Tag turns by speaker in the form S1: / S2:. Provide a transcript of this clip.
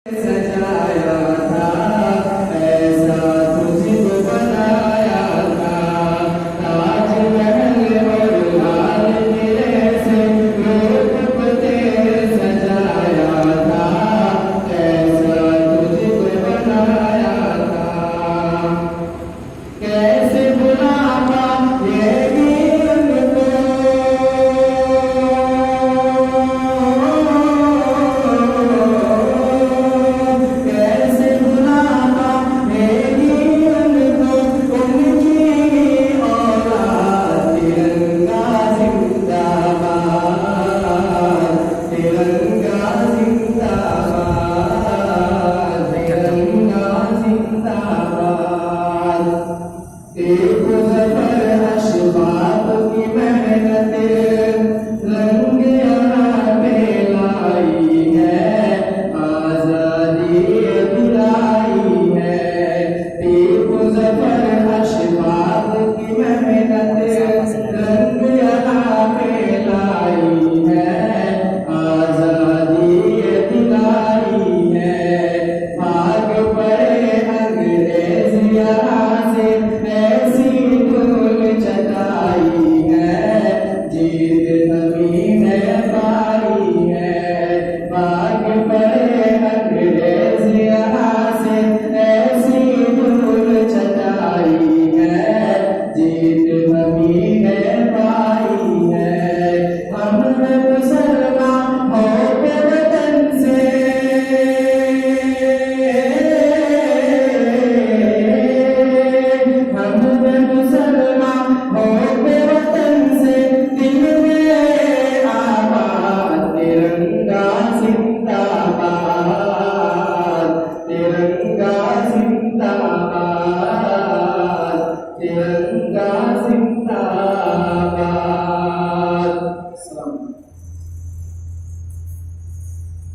S1: सजाया था ऐसा तुझको बनाया था, ताजमहल और लाल किले से रूप तेरे सजाया था, ऐसा तुझको बनाया था। कैसे बुलावा ये वीर को, कैसे बुलावा ये वीर को, उनकी औलाद तिरंगा जिंदाबाद, तिरंगा जिंदाबाद, तिरंगा जिंदाबाद। एक ज़फ़र अशबाब की मेहनत रंग यहाँ पे लाई है, आज़ादी दिलाई है। एक ज़फ़र अशबाब की मेहनत रंग यहाँ पे लाई है, आज़ादी दिलाई है। भाग पड़े अंग्रेज़ यहाँ से, ऐसी धूल चटाई है, जीत हमें है पाई है। भाग पड़े अंग्रेज़ यहाँ से, ऐसी धूल चटाई है, जीत हमें है पाई है। हम मुसलमान हो के वतन से, हम मुसलमान हो के वतन से, दिल में आबाद तिरंगा जिंदाबाद, तिरंगा जिंदाबाद, तिरंगा जिंदाबाद।